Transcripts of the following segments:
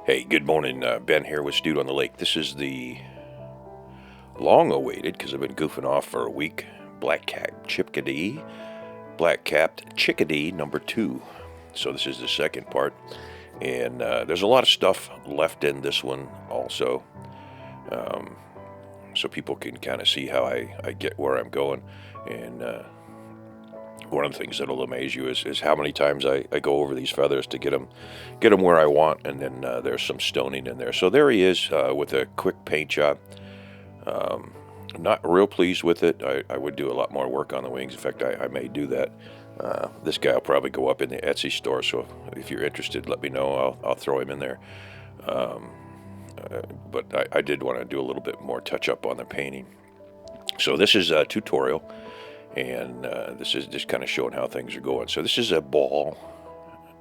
Hey, good morning. Ben here with Stude on the Lake. This is the long-awaited, because I've been goofing off for a week, Blackcap Chickadee. Blackcapped Chickadee number 2. So this is the second part. And there's a lot of stuff left in this one also. So people can kind of see how I get where I'm going. And one of the things that'll amaze you is how many times I go over these feathers to get them where I want, and then there's some stoning in there. So there he is with a quick paint job. Not real pleased with it. I would do a lot more work on the wings. In fact, I may do that. This guy will probably go up in the Etsy store, so if you're interested, let me know. I'll throw him in there. But I did want to do a little bit more touch-up on the painting. So this is a tutorial. And this is just kind of showing how things are going. So this is a ball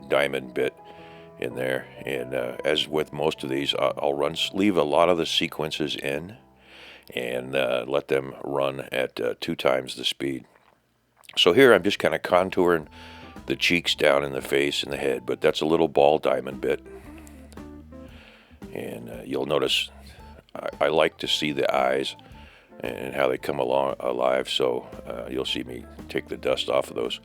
diamond bit in there. And as with most of these, I'll leave a lot of the sequences in and let them run at 2 times the speed. So here I'm just kind of contouring the cheeks down in the face and the head. But that's a little ball diamond bit. And you'll notice I like to see the eyes and how they come along alive, so you'll see me take the dust off of those.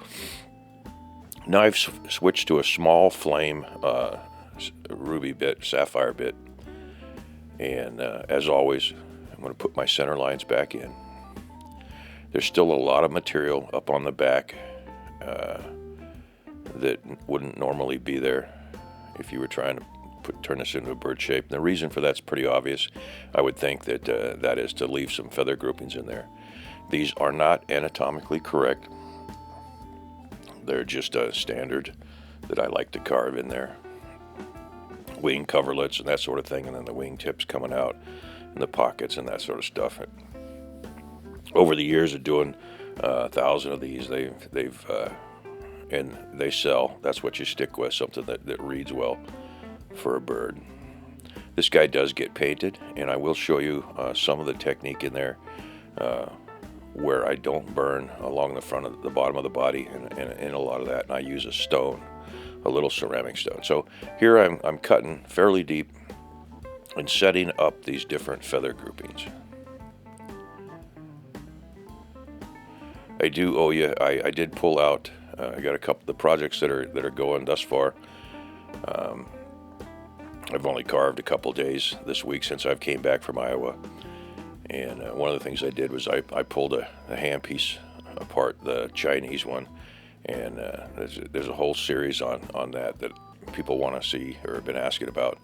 Now I've switched to a small flame ruby bit, sapphire bit, and as always, I'm going to put my center lines back in. There's still a lot of material up on the back that wouldn't normally be there if you were trying to turn this into a bird shape. And the reason for that's pretty obvious. I would think that that is to leave some feather groupings in there. These are not anatomically correct. They're just a standard that I like to carve in there. Wing coverlets and that sort of thing, and then the wing tips coming out and the pockets and that sort of stuff. Over the years of doing 1,000 of these, they've and they sell. That's what you stick with, something that reads well for a bird. This guy does get painted, and I will show you some of the technique in there where I don't burn along the front of the bottom of the body and a lot of that, and I use a stone, a little ceramic stone. So here I'm cutting fairly deep and setting up these different feather groupings. I do owe you, I did pull out, I got a couple of the projects that are going thus far. I've only carved a couple days this week since I've came back from Iowa, and one of the things I did was I pulled a hand piece apart, the Chinese one, and there's a whole series on that people want to see or have been asking about.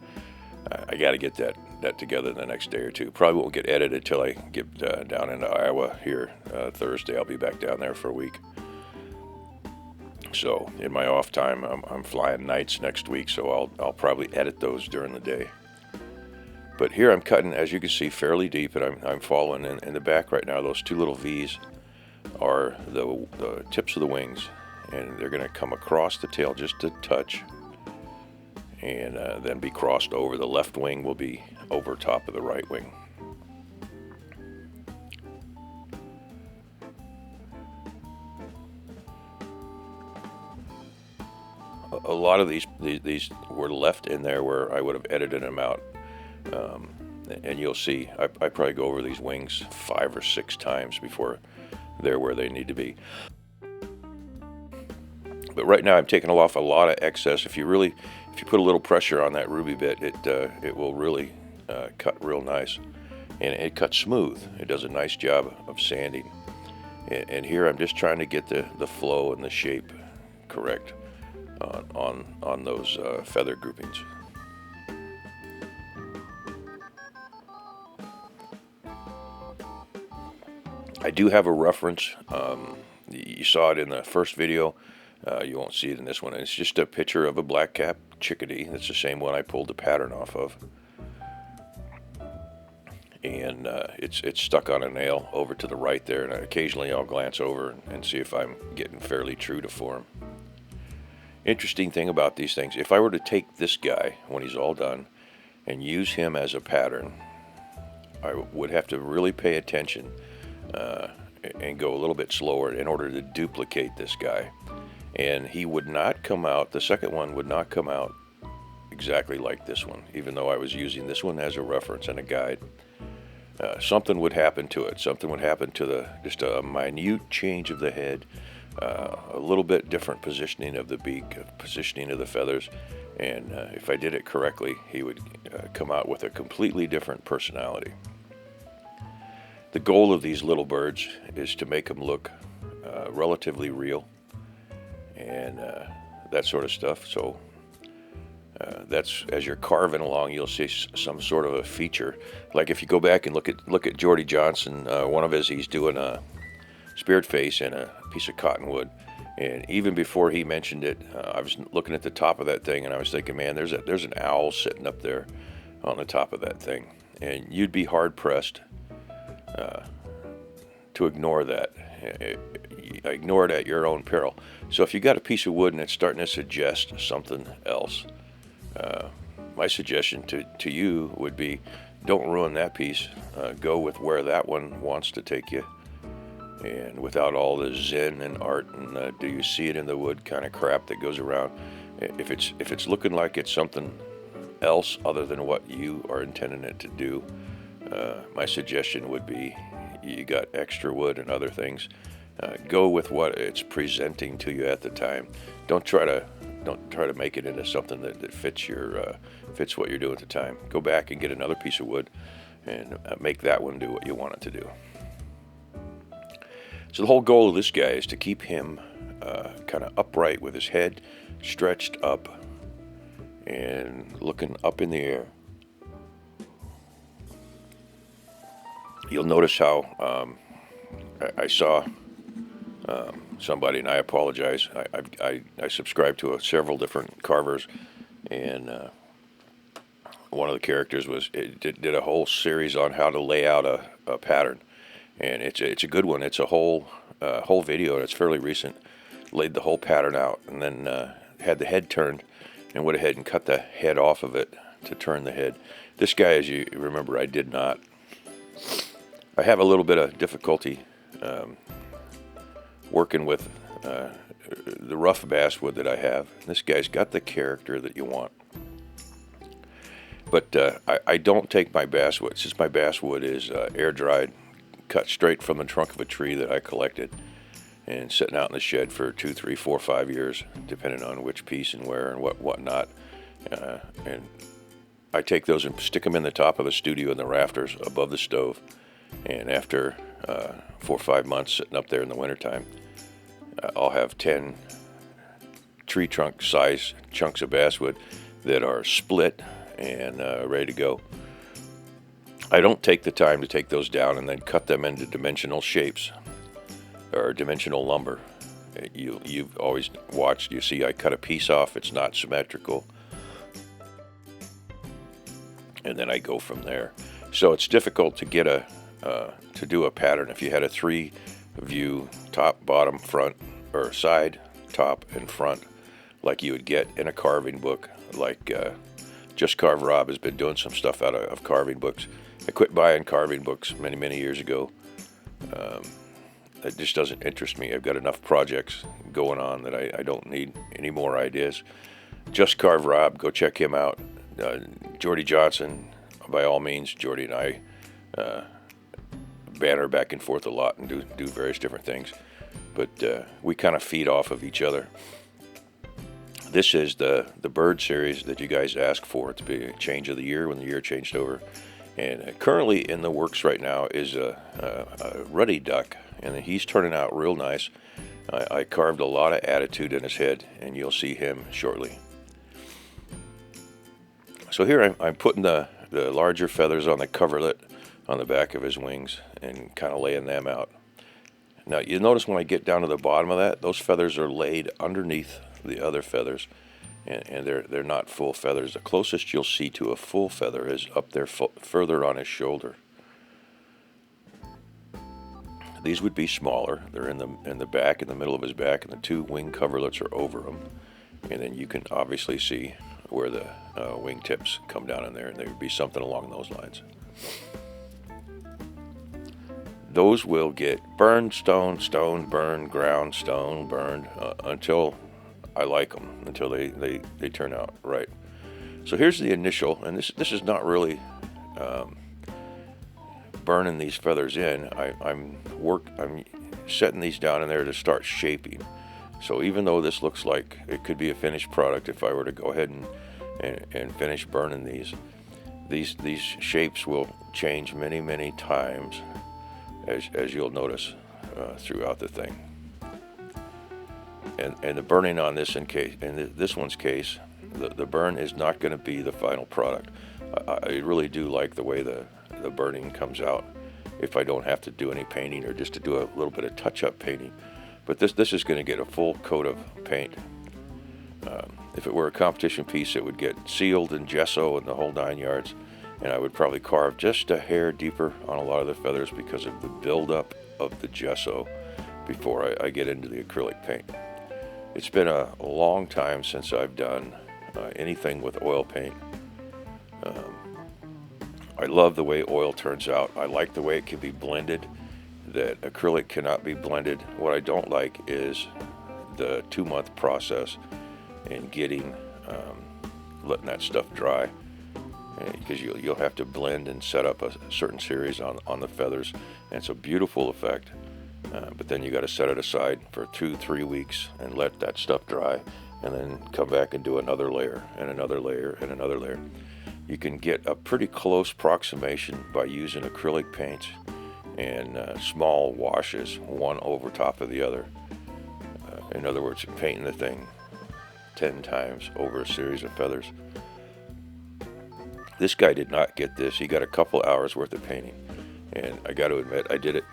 I got to get that together in the next day or two. Probably won't get edited till I get down into Iowa here Thursday. I'll be back down there for a week. So in my off time, I'm flying nights next week, so I'll probably edit those during the day. But here I'm cutting, as you can see, fairly deep, and I'm following in the back right now. Those 2 little V's are the tips of the wings, and they're going to come across the tail just a touch, and then be crossed over. The left wing will be over top of the right wing. A lot of these were left in there where I would have edited them out, and you'll see I probably go over these wings 5 or 6 times before they're where they need to be. But right now I'm taking off a lot of excess. If you put a little pressure on that ruby bit, it will really cut real nice, and it cuts smooth. It does a nice job of sanding. And here I'm just trying to get the flow and the shape correct on those feather groupings. I do have a reference. You saw it in the first video. You won't see it in this one. It's just a picture of a blackcap chickadee. That's the same one I pulled the pattern off of. And it's stuck on a nail over to the right there. And occasionally I'll glance over and see if I'm getting fairly true to form. Interesting thing about these things, if I were to take this guy when he's all done and use him as a pattern, I would have to really pay attention and go a little bit slower in order to duplicate this guy. And he would not come out, the second one would not come out exactly like this one, even though I was using this one as a reference and a guide. Something would happen to it. Something would happen to just a minute change of the head, a little bit different positioning of the beak, positioning of the feathers, and if I did it correctly, he would come out with a completely different personality. The goal of these little birds is to make them look relatively real and that sort of stuff. So that's, as you're carving along, you'll see some sort of a feature. Like if you go back and look at Jordy Johnson, one of his, he's doing a spirit face in a piece of cottonwood. And even before he mentioned it, I was looking at the top of that thing, and I was thinking, man, there's an owl sitting up there on the top of that thing, and you'd be hard pressed to ignore that. Ignore it at your own peril. So if you got a piece of wood and it's starting to suggest something else, my suggestion to you would be, don't ruin that piece. Go with where that one wants to take you, and without all the zen and art and do you see it in the wood kind of crap that goes around. If it's looking like it's something else other than what you are intending it to do, my suggestion would be, you got extra wood and other things, go with what it's presenting to you at the time. Don't try to make it into something that fits what you're doing at the time. Go back and get another piece of wood and make that one do what you want it to do. So the whole goal of this guy is to keep him kind of upright with his head stretched up and looking up in the air. You'll notice how I saw somebody, and I apologize, I subscribe to several different carvers, and one of the characters did a whole series on how to lay out a pattern. And it's a good one. It's a whole video, and it's fairly recent. Laid the whole pattern out, and then had the head turned, and went ahead and cut the head off of it to turn the head. This guy, as you remember, I did not. I have a little bit of difficulty working with the rough basswood that I have. This guy's got the character that you want. But I don't take my basswood, since my basswood is air dried, cut straight from the trunk of a tree that I collected, and sitting out in the shed for 2, 3, 4, 5 years, depending on which piece and where and whatnot. And I take those and stick them in the top of the studio in the rafters above the stove. And after 4 or 5 months sitting up there in the wintertime, I'll have 10 tree trunk size chunks of basswood that are split and ready to go. I don't take the time to take those down and then cut them into dimensional shapes or dimensional lumber. You've always watched, you see I cut a piece off, it's not symmetrical, and then I go from there. So it's difficult to get to do a pattern. If you had a 3-view top, bottom, front, or side, top, and front, like you would get in a carving book, like Just Carve Rob has been doing some stuff out of carving books. I quit buying carving books many years ago. It just doesn't interest me. I've got enough projects going on that I don't need any more ideas. Just Carve Rob, go check him out. Jordy Johnson, by all means. Jordy and I banter back and forth a lot and do various different things. But we kind of feed off of each other. This is the bird series that you guys asked for. It's a change of the year when the year changed over. And currently in the works right now is a ruddy duck, and he's turning out real nice. I carved a lot of attitude in his head, and you'll see him shortly. So here I'm putting the larger feathers on the coverlet on the back of his wings and kind of laying them out. Now you notice when I get down to the bottom of that, those feathers are laid underneath the other feathers. And they're not full feathers. The closest you'll see to a full feather is up there further on his shoulder. These would be smaller. They're in the back, in the middle of his back, and the 2 wing coverlets are over them. And then you can obviously see where the wing tips come down in there, and there would be something along those lines. Those will get burned, stone, burned, ground, stone, burned, until I like them, until they turn out right. So here's the initial, and this is not really burning these feathers in. I'm setting these down in there to start shaping. So even though this looks like it could be a finished product, if I were to go ahead and finish burning these shapes will change many times, as you'll notice throughout the thing. And the burning on this, in this one's case, the burn is not going to be the final product. I really do like the way the burning comes out if I don't have to do any painting, or just to do a little bit of touch-up painting. But this is going to get a full coat of paint. If it were a competition piece, it would get sealed in gesso and the whole 9 yards, and I would probably carve just a hair deeper on a lot of the feathers because of the buildup of the gesso before I get into the acrylic paint. It's been a long time since I've done anything with oil paint. I love the way oil turns out. I like the way it can be blended, that acrylic cannot be blended. What I don't like is the 2-month process in letting that stuff dry, because you'll have to blend and set up a certain series on the feathers, and it's a beautiful effect. But then you got to set it aside for 2-3 weeks and let that stuff dry, and then come back and do another layer and another layer and another layer. You can get a pretty close approximation by using acrylic paints and small washes, one over top of the other. In other words, painting the thing 10 times over a series of feathers. This guy did not get this. He got a couple hours worth of painting, and I got to admit, I did it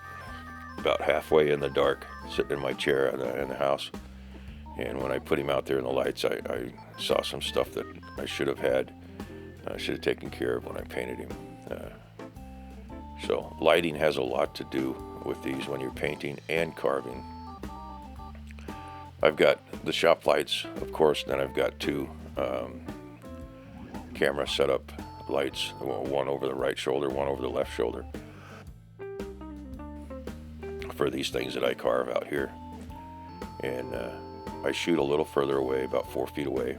about halfway in the dark, sitting in my chair in the house. And when I put him out there in the lights, I saw some stuff that I should have taken care of when I painted him. So lighting has a lot to do with these when you're painting and carving. I've got the shop lights, of course, then I've got 2 camera setup lights, one over the right shoulder, one over the left shoulder, for these things that I carve out here. And I shoot a little further away, about 4 feet away,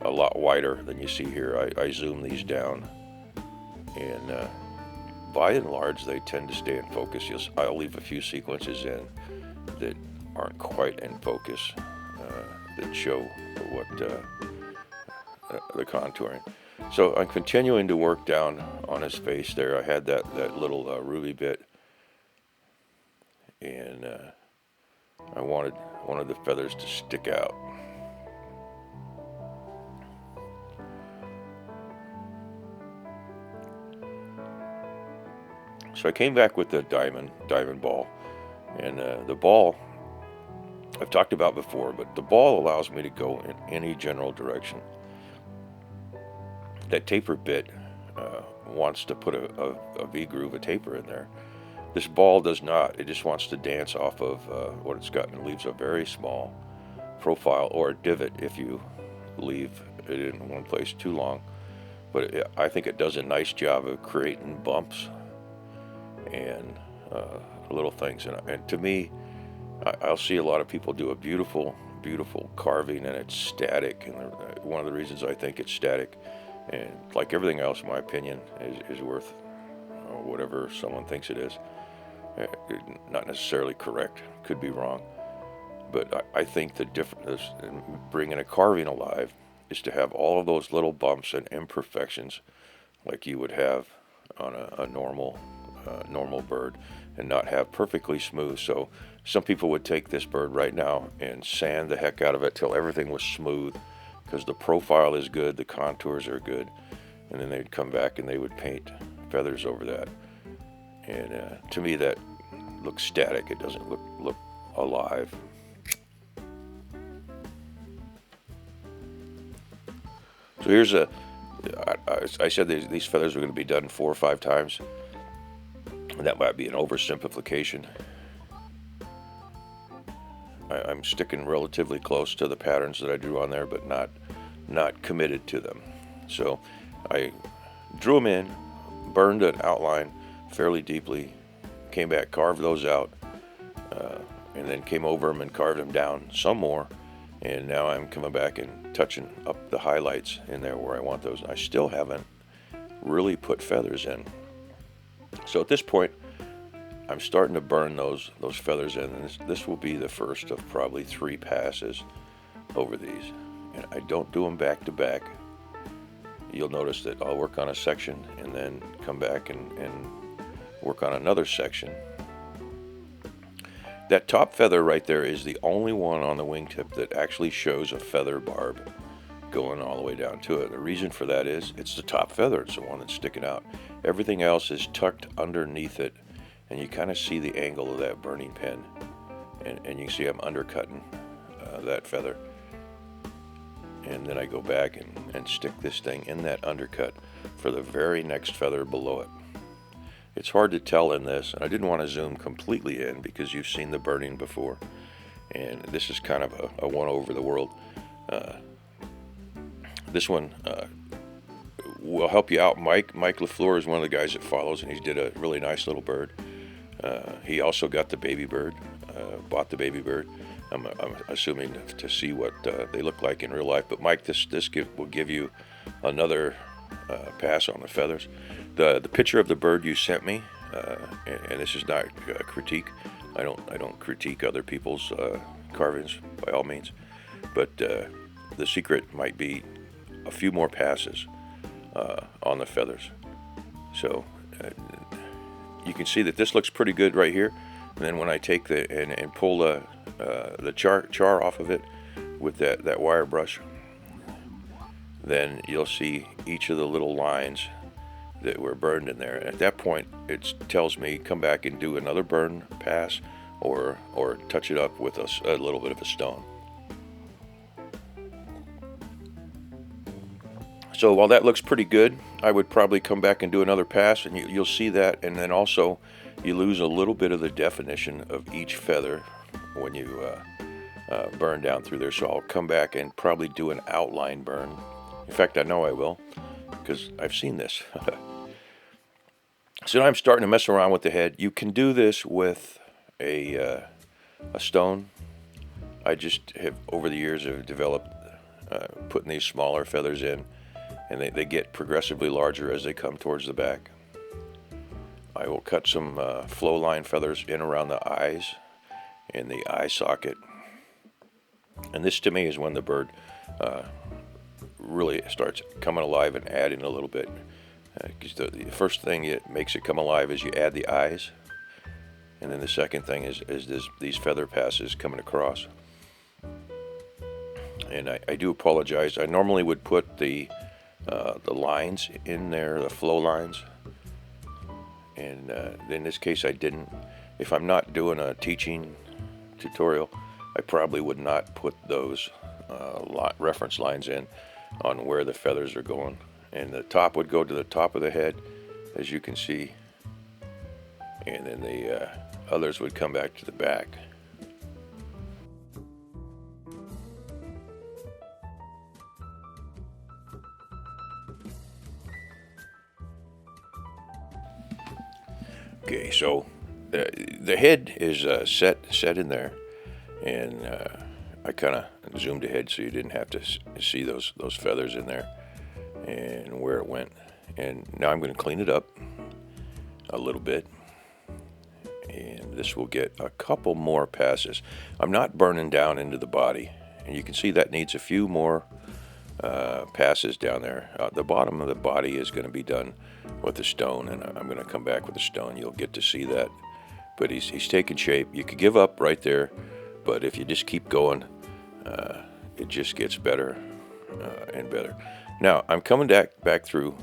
a lot wider than you see here. I zoom these down, and by and large they tend to stay in focus. I'll leave a few sequences in that aren't quite in focus, that show what the contouring. So I'm continuing to work down on his face there. I had that little ruby bit, and I wanted one of the feathers to stick out. So I came back with the diamond ball, and the ball I've talked about before, but the ball allows me to go in any general direction. That taper bit wants to put a V-groove, a taper in there. This ball does not. It just wants to dance off of what it's got, and leaves a very small profile, or a divot if you leave it in one place too long. But I think it does a nice job of creating bumps and little things. And to me, I'll see a lot of people do a beautiful carving, and it's static. And one of the reasons I think it's static, and like everything else, in my opinion, is worth whatever someone thinks it is. Not necessarily correct, could be wrong. But I think the difference in bringing a carving alive is to have all of those little bumps and imperfections like you would have on a normal bird, and not have perfectly smooth. So some people would take this bird right now and sand the heck out of it till everything was smooth, because the profile is good, the contours are good, and then they'd come back and they would paint feathers over that. And to me, that looks static. It doesn't look alive. So here's I said these feathers are going to be done 4 or 5 times, and that might be an oversimplification. I'm sticking relatively close to the patterns that I drew on there, but not committed to them. So I drew them in, burned an outline fairly deeply, came back, carved those out, and then came over them and carved them down some more. And now I'm coming back and touching up the highlights in there where I want those. I still haven't really put feathers in. So at this point, I'm starting to burn those feathers in, and this will be the first of probably 3 passes over these. And I don't do them back to back. You'll notice that I'll work on a section and then come back and work on another section. That top feather right there is the only one on the wingtip that actually shows a feather barb going all the way down to it. The reason for that is it's the top feather. It's the one that's sticking out. Everything else is tucked underneath it, and you kind of see the angle of that burning pin, and you can see I'm undercutting that feather. And then I go back and stick this thing in that undercut for the very next feather below it. It's hard to tell in this, and I didn't want to zoom completely in because you've seen the burning before, and this is kind of a one over the world. This one will help you out. Mike LaFleur is one of the guys that follows, and he did a really nice little bird. He also got the baby bird, bought the baby bird. I'm assuming to see what they look like in real life. But Mike, this will give you another pass on the feathers. The picture of the bird you sent me, and this is not a critique. I don't critique other people's carvings by all means. But the secret might be a few more passes on the feathers. So you can see that this looks pretty good right here. And then when I take and pull the char off of it with that wire brush, then you'll see each of the little lines that were burned in there. And at that point, it tells me come back and do another burn pass, or touch it up with a little bit of a stone. So while that looks pretty good, I would probably come back and do another pass, and you'll see that. And then also, you lose a little bit of the definition of each feather when you burn down through there. So I'll come back and probably do an outline burn. In fact, I know I will, because I've seen this. So now I'm starting to mess around with the head. You can do this with a stone. I just have, over the years, have developed putting these smaller feathers in, and they get progressively larger as they come towards the back. I will cut some flow line feathers in around the eyes and the eye socket. And this to me is when the bird really starts coming alive and adding a little bit. Because the first thing that makes it come alive is you add the eyes. And then the second thing is these feather passes coming across. And I do apologize. I normally would put the lines in there, the flow lines. And in this case I didn't. If I'm not doing a teaching tutorial, I probably would not put those reference lines in on where the feathers are going. And the top would go to the top of the head, as you can see. And then the others would come back to the back. Okay, so the head is set in there, and I kind of zoomed ahead so you didn't have to see those feathers in there and where it went. And now I'm going to clean it up a little bit, and this will get a couple more passes. I'm not burning down into the body, and you can see that needs a few more passes down there. The bottom of the body is going to be done with the stone, and I'm going to come back with the stone. You'll get to see that. But he's taking shape. You could give up right there, but if you just keep going, it just gets better and better. Now I'm coming back through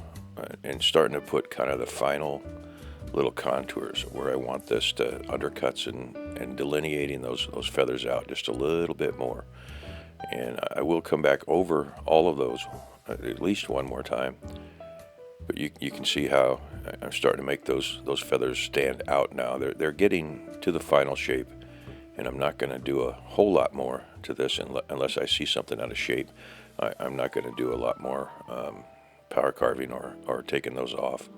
and starting to put kind of the final little contours where I want this to undercuts and delineating those feathers out just a little bit more. And I will come back over all of those at least one more time. But you can see how I'm starting to make those feathers stand out now. They're getting to the final shape, and I'm not going to do a whole lot more to this unless I see something out of shape. I'm not going to do a lot more power carving or taking those off.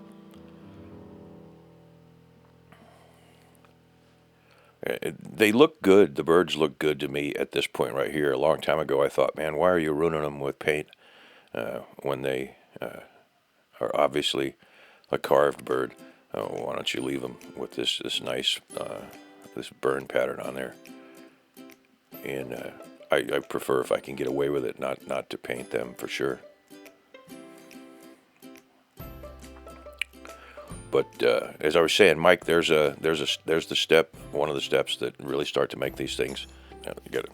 They look good. The birds look good to me at this point right here. A long time ago, I thought, man, why are you ruining them with paint when they are obviously a carved bird? Why don't you leave them with this nice this burn pattern on there? And I prefer, if I can get away with it, not to paint them for sure. But as I was saying, Mike, there's the step, one of the steps that really start to make these things. You got it.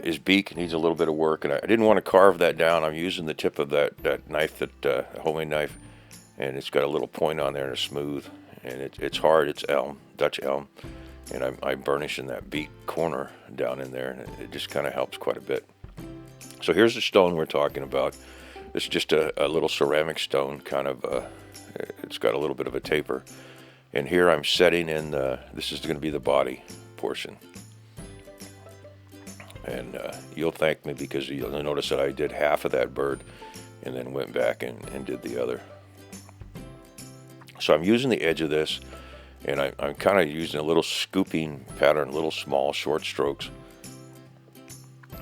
His beak needs a little bit of work, and I didn't want to carve that down. I'm using the tip of that knife, that homemade knife, and it's got a little point on there and it's smooth, and it's hard. It's elm, Dutch elm, and I'm burnishing that beak corner down in there, and it just kind of helps quite a bit. So here's the stone we're talking about. It's just a little ceramic stone, kind of. It's got a little bit of a taper, and here I'm setting in. This is going to be the body portion. And you'll thank me, because you'll notice that I did half of that bird and then went back and did the other. So I'm using the edge of this, and I'm kind of using a little scooping pattern, little small short strokes.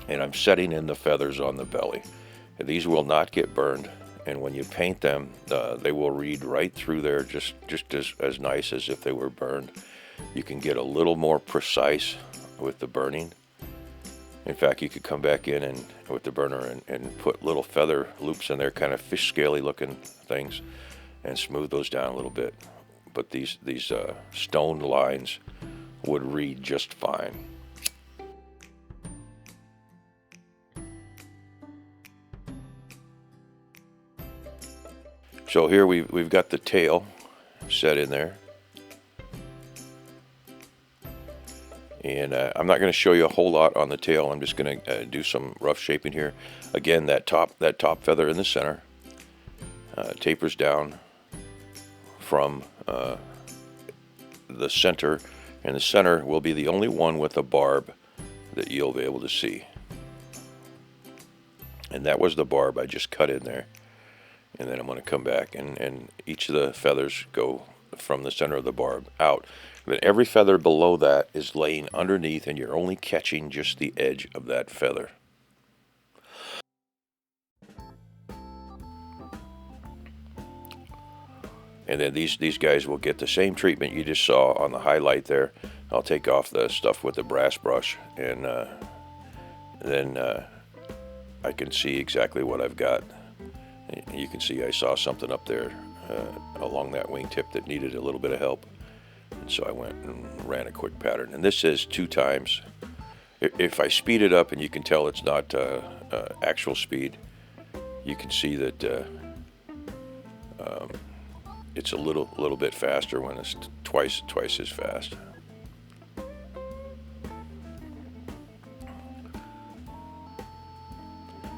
And I'm setting in the feathers on the belly. And these will not get burned. And when you paint them, they will read right through there, just as nice as if they were burned. You can get a little more precise with the burning. In fact, you could come back in and with the burner and put little feather loops in there, kind of fish scaly looking things, and smooth those down a little bit. But these stone lines would read just fine. So here we've got the tail set in there. And I'm not going to show you a whole lot on the tail. I'm just going to do some rough shaping here. Again, that top feather in the center tapers down from the center, and the center will be the only one with a barb that you'll be able to see. And that was the barb I just cut in there. And then I'm going to come back, and each of the feathers go from the center of the barb out. But every feather below that is laying underneath, and you're only catching just the edge of that feather. And then these guys will get the same treatment you just saw on the highlight there. I'll take off the stuff with the brass brush, and then I can see exactly what I've got. You can see I saw something up there along that wingtip that needed a little bit of help. And so I went and ran a quick pattern. And this is 2 times. If I speed it up, and you can tell it's not actual speed, you can see that it's a little bit faster when it's twice as fast.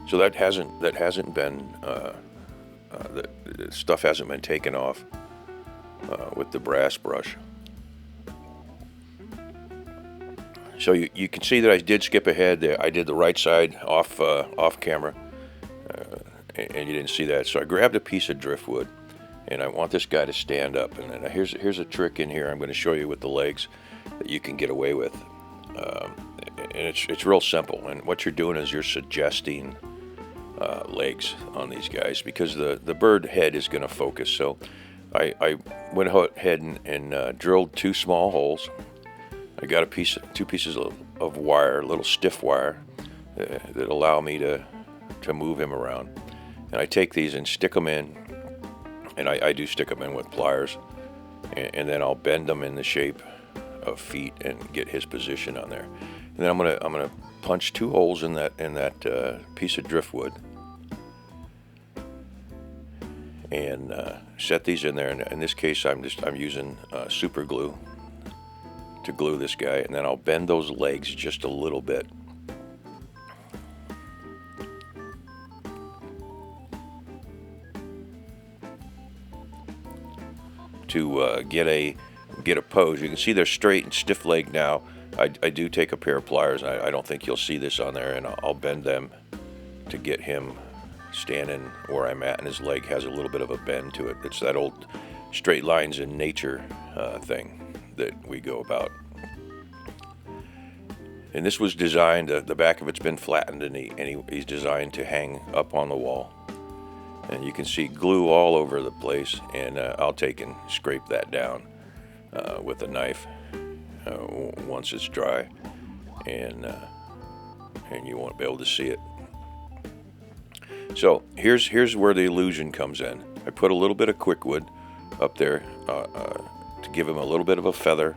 So that hasn't been the stuff hasn't been taken off with the brass brush. So you can see that I did skip ahead there. I did the right side off camera, and you didn't see that. So I grabbed a piece of driftwood, and I want this guy to stand up. And then here's a trick in here I'm going to show you with the legs that you can get away with. And it's real simple. And what you're doing is you're suggesting legs on these guys, because the bird head is going to focus. So I went ahead and drilled 2 small holes. I got 2 pieces of wire, little stiff wire, that allow me to move him around. And I take these and stick them in, and I do stick them in with pliers, and then I'll bend them in the shape of feet and get his position on there. And then I'm gonna punch 2 holes in that piece of driftwood, and set these in there. And in this case, I'm using super glue to glue this guy, and then I'll bend those legs just a little bit. To get a pose. You can see they're straight and stiff legged now. I do take a pair of pliers. I don't think you'll see this on there, and I'll bend them to get him standing where I'm at, and his leg has a little bit of a bend to it. It's that old straight lines in nature thing that we go about And this was designed, the back of it's been flattened, and he's designed to hang up on the wall. And you can see glue all over the place, and I'll take and scrape that down with a knife once it's dry, and you won't be able to see it. So here's where the illusion comes in. I put a little bit of quickwood up there to give him a little bit of a feather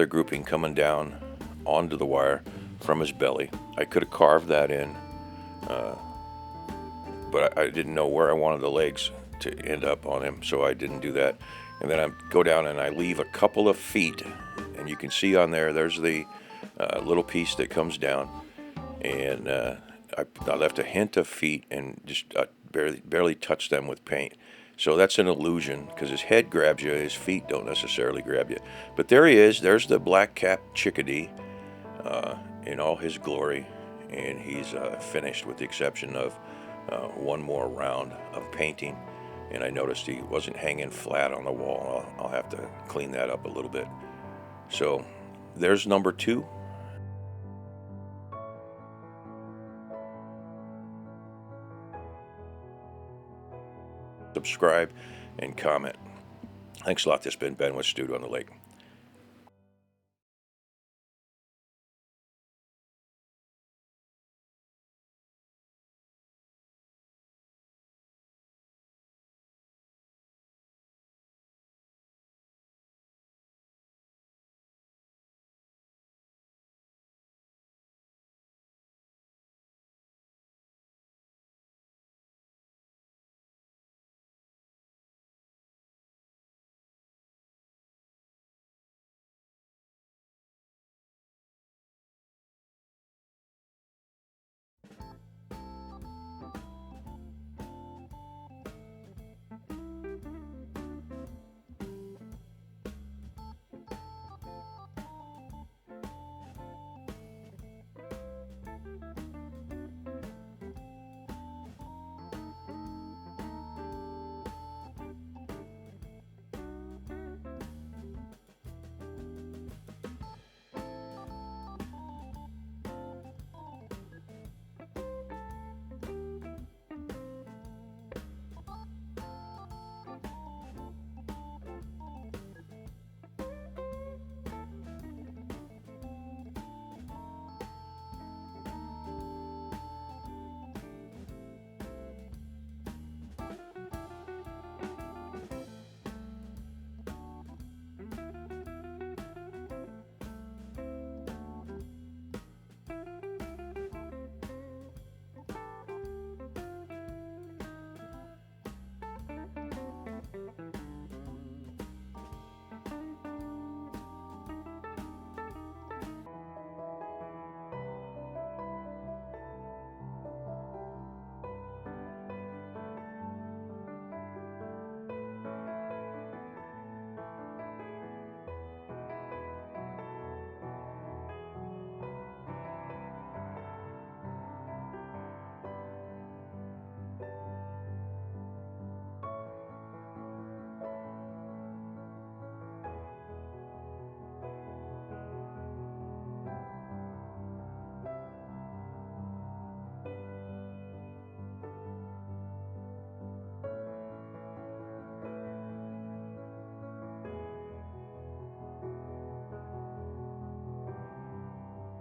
grouping coming down onto the wire from his belly. I could have carved that in, but I didn't know where I wanted the legs to end up on him, so I didn't do that. And then I go down and I leave a couple of feet, and you can see on there's the little piece that comes down, and I left a hint of feet and just barely touched them with paint. So that's an illusion, because his head grabs you, his feet don't necessarily grab you. But there he is. There's the Blackcap Chickadee in all his glory, and he's finished with the exception of one more round of painting. And I noticed he wasn't hanging flat on the wall. I'll have to clean that up a little bit. So there's number 2. Subscribe and comment. Thanks a lot. This has been Ben with Studio on the Lake.